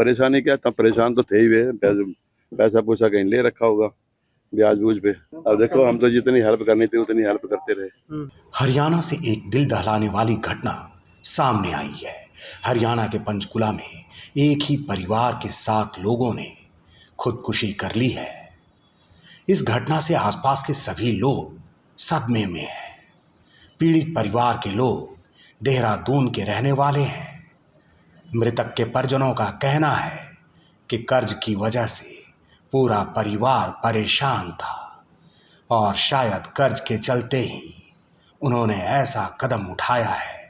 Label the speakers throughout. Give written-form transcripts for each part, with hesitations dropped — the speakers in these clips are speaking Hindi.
Speaker 1: परेशानी क्या, तब परेशान तो थे ही वे, पैसा पूसा कहीं ले रखा होगा ब्याज बूझ पे। अब देखो हम तो जितनी हेल्प करनी थी उतनी हेल्प करते रहे।
Speaker 2: हरियाणा से एक दिल दहलाने वाली घटना सामने आई है। हरियाणा के पंचकुला में एक ही परिवार के 7 लोगों ने खुदकुशी कर ली है। इस घटना से आसपास के सभी लोग सदमे में हैं। पीड़ित परिवार के लोग देहरादून के रहने वाले हैं। मृतक के परिजनों का कहना है कि कर्ज की वजह से पूरा परिवार परेशान था और शायद कर्ज के चलते ही उन्होंने ऐसा कदम उठाया है।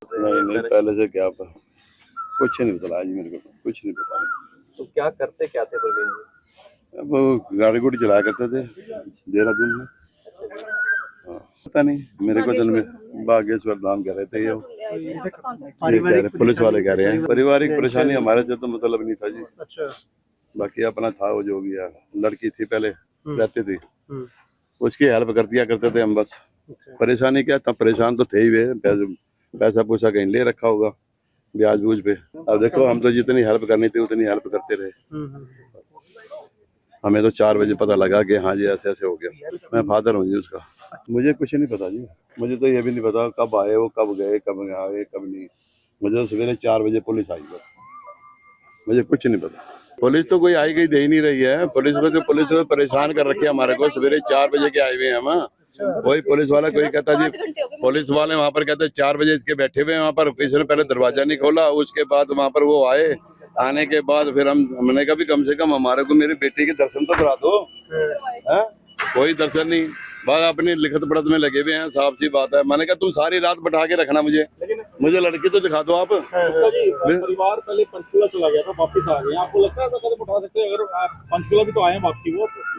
Speaker 1: नहीं पहले से क्या कुछ नहीं पता आज मेरे को, कुछ नहीं पता।
Speaker 3: तो क्या करते क्या थे प्रवीण जी?
Speaker 1: अब वो गाड़ी गुड़ी चलाया करते थे देहरादून में। हाँ, पता नहीं मेरे को जन्म में बागेश्वर धाम कह रहे थे ये पुलिस वाले कह रहे हैं। पारिवारिक परेशानी हमारे से तो मतलब नहीं था जी।
Speaker 3: अच्छा।
Speaker 1: बाकी अपना था वो जो भी है, लड़की थी पहले रहती थी, उसकी हेल्प कर दिया करते थे हम बस। परेशानी क्या, तब परेशान तो थे ही वे, पैसा पूसा कहीं ले रखा होगा ब्याज बूझ पे। अब देखो हम तो जितनी हेल्प करनी थी उतनी हेल्प करते रहे। हमें तो 4 बजे पता लगा कि हाँ जी ऐसे ऐसे हो गया। मैं फादर हूँ जी उसका। मुझे कुछ नहीं पता जी, मुझे तो ये भी नहीं पता कब आए वो, कब गए, कब आए कब नहीं। मुझे तो सवेरे 4 बजे पुलिस आई बस, मुझे कुछ नहीं पता। पुलिस तो कोई आई गई दे ही नहीं रही है। पुलिस को परेशान कर रखे हमारे को। सवेरे 4 बजे के आए हुए हैं हम। कोई पुलिस वाला कोई कहता जी, पुलिस वाले वहाँ पर कहते 4 बजे इसके बैठे हुए हैं वहाँ पर, किसी ने पहले दरवाजा नहीं खोला। उसके बाद वहाँ पर वो आए, आने के बाद फिर हमने कहा भी कम से कम हमारे को मेरी बेटी के दर्शन तो करा दो। है कोई दर्शन नहीं, बस अपनी लिखत पढ़त में लगे हुए हैं। साफ सी बात है। मैंने कहा तुम सारी रात बैठा के रखना मुझे लड़की तो दिखा दो आप।
Speaker 3: परिवार पहले पंचकुला चला गया था, वापस आ गए। आपको लगता है कदम उठा सकते हैं? अगर पंचकुला भी तो आए हैं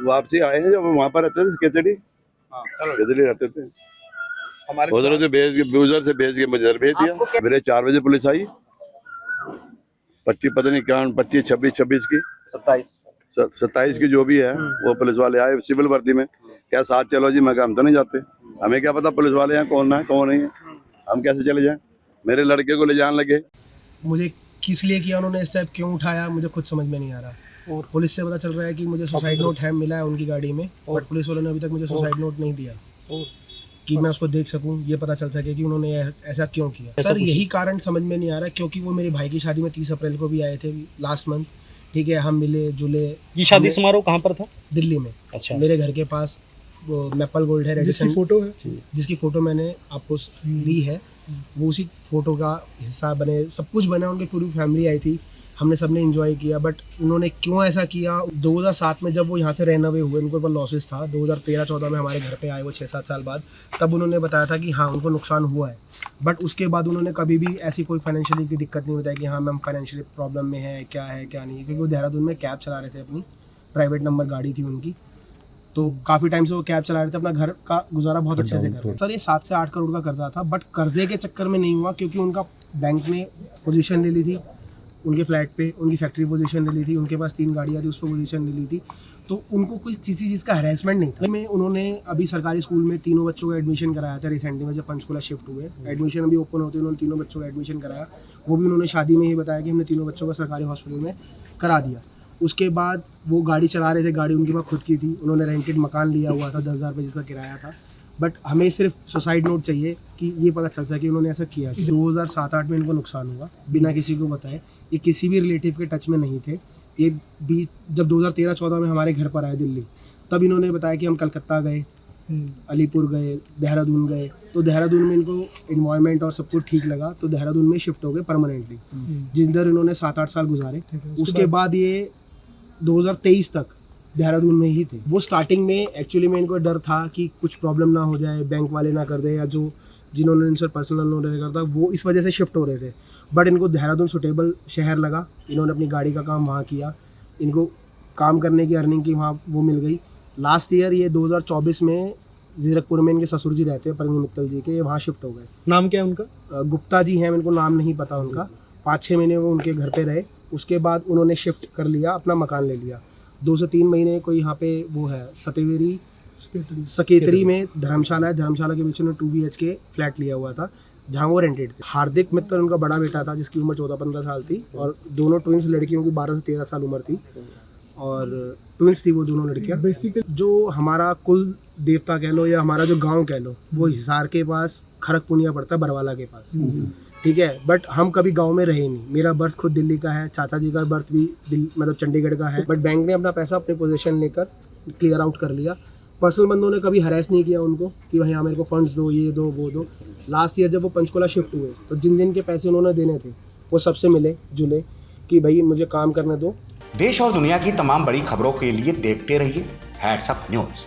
Speaker 1: वापसी आए हैं, जब वहाँ पर रहते थे केतड़ी रहते थे, उधर से भेज के मुझे भेज दिया। मेरे 4 बजे पुलिस आई, 25 पता नहीं क्या 25 26 की 27 की जो भी है, वो पुलिस वाले आए सिविल वर्दी में। क्या साथ चलो जी? मैं कहा हम तो नहीं जाते, हमें क्या पता पुलिस वाले हैं कौन है कौन नहीं है, हम कैसे चले जाएं? मेरे लड़के को ले जाने लगे।
Speaker 4: मुझे किस लिए किया उन्होंने, स्टेप क्यों उठाया, मुझे खुद समझ में नहीं आ रहा। और पुलिस से पता चल रहा है कि मुझे सुसाइड नोट है मिला है उनकी गाड़ी में, और पुलिस वालों ने अभी तक मुझे सुसाइड नोट नहीं दिया कि मैं उसको देख सकूं, ये पता चल सके कि उन्होंने ऐसा क्यों किया। सर यही कारण समझ में नहीं आ रहा, क्योंकि वो मेरे भाई की शादी में 30 अप्रैल को भी आए थे लास्ट मंथ। ठीक है, हम मिले जुले।
Speaker 3: ये शादी समारोह कहाँ पर था?
Speaker 4: दिल्ली में।
Speaker 3: अच्छा।
Speaker 4: मेरे घर के पास वो मैपल गोल्ड है, रेडिसन फोटो है, जिसकी फोटो मैंने आपको दी है, वो उसी फोटो का हिस्सा बने, सब कुछ बना। उनकी पूरी फैमिली आई थी, हमने सबने एंजॉय किया। बट उन्होंने क्यों ऐसा किया? 2007 में जब वो यहाँ से रेनोवे हुए, उनको ऊपर लॉसेस था। 2013-14 में हमारे घर पे आए वो 6-7 साल बाद, तब उन्होंने बताया था कि हाँ उनको नुकसान हुआ है। बट उसके बाद उन्होंने कभी भी ऐसी कोई फाइनेंशियली की दिक्कत नहीं बताई कि हाँ मैम फाइनेंशियली प्रॉब्लम में है, क्या है क्या नहीं है। क्योंकि वो देहरादून में कैब चला रहे थे, अपनी प्राइवेट नंबर गाड़ी थी उनकी, तो काफ़ी टाइम से वो कैब चला रहे थे, अपना घर का गुजारा बहुत अच्छे से कर रहे थे। सर ये 7 से 8 करोड़ का कर्जा था, बट कर्जे के चक्कर में नहीं हुआ, क्योंकि उनका बैंक ने पोजीशन ले ली थी उनके फ्लैट पे, उनकी फैक्ट्री पोजीशन ले ली थी, उनके पास 3 गाड़ियाँ थी, उस पर पोजीशन ले ली थी, तो उनको कोई किसी चीज़ का हरेसमेंट नहीं था। में उन्होंने अभी सरकारी स्कूल में 3 बच्चों का एडमिशन कराया था रिसेंटली में, जब पंचकुला शिफ्ट हुए। एडमिशन अभी ओपन होते उन्होंने 3 बच्चों का एडमिशन कराया। वो भी उन्होंने शादी में ही बताया कि हमने 3 बच्चों का सरकारी हॉस्पिटल में करा दिया। उसके बाद वो गाड़ी चला रहे थे, गाड़ी उनके पास खुद की थी, उन्होंने रेंटेड मकान लिया हुआ था, 10,000 रुपये जिसका किराया था। बट हमें सिर्फ सुसाइड नोट चाहिए कि ये पता चल सके कि उन्होंने ऐसा किया। 2007-8 में इनको नुकसान हुआ बिना किसी को बताए। ये किसी भी रिलेटिव के टच में नहीं थे। ये भी जब 2013-14 में हमारे घर पर आए दिल्ली, तब इन्होंने बताया कि हम कलकत्ता गए, अलीपुर गए, देहरादून गए। तो देहरादून में इनको इन्वायरमेंट और सब कुछ ठीक लगा, तो देहरादून में शिफ्ट हो गए परमानेंटली, जिधर इन्होंने 7-8 साल गुजारे। उसके बाद ये 2023 तक देहरादून में ही थे। वो स्टार्टिंग में एक्चुअली में इनको डर था कि कुछ प्रॉब्लम ना हो जाए, बैंक वाले ना कर दे, या जो जिन्होंने इनसे पर्सनल लोन रखा था वो इस वजह से शिफ्ट हो रहे थे। बट इनको देहरादून सुटेबल शहर लगा, इन्होंने अपनी गाड़ी का काम वहाँ किया, इनको काम करने की अर्निंग की वहाँ वो मिल गई। लास्ट ईयर ये 2024 में जीरकपुर में इनके ससुर जी रहते हैं परवीन मित्तल जी के, ये वहाँ शिफ्ट हो गए।
Speaker 3: नाम क्या है उनका?
Speaker 4: गुप्ता जी हैं, मेरे को नाम नहीं पता उनका। 5-6 महीने वो उनके घर पे रहे, उसके बाद उन्होंने शिफ्ट कर लिया, अपना मकान ले लिया। 2 से 3 महीने कोई यहाँ पे वो है सकेतरी में धर्मशाला है, धर्मशाला के बीच में 2 BHK फ्लैट लिया हुआ था। जहाँ वो रेंटेड थे। हार्दिक मित्तल उनका बड़ा बेटा था जिसकी उम्र 14-15 साल थी, और दोनों ट्विंस लड़कियों की 12 से 13 साल उम्र थी, और ट्विंस थी वो दोनों लड़कियाँ। बेसिकली जो हमारा कुल देवता कह लो या हमारा जो गांव कह लो, वो हिसार के पास खड़गपुनिया पड़ता है, बरवाला के पास, ठीक है। बट हम कभी गांव में रहे नहीं। मेरा बर्थ खुद दिल्ली का है, चाचा जी का बर्थ भी मतलब चंडीगढ़ का है, बट बैंक ने अपना पैसा अपने पोजीशन लेकर क्लियर आउट कर लिया। पर्सनल बंदों ने कभी हरेस नहीं किया उनको कि भाई हाँ मेरे को फंड्स दो, ये दो, वो दो। लास्ट ईयर जब वो पंचकुला शिफ्ट हुए तो जिन जिन के पैसे उन्होंने देने थे वो सबसे मिले जुले कि भाई मुझे काम करने दो।
Speaker 2: देश और दुनिया की तमाम बड़ी खबरों के लिए देखते रहिए हैट्स अप न्यूज।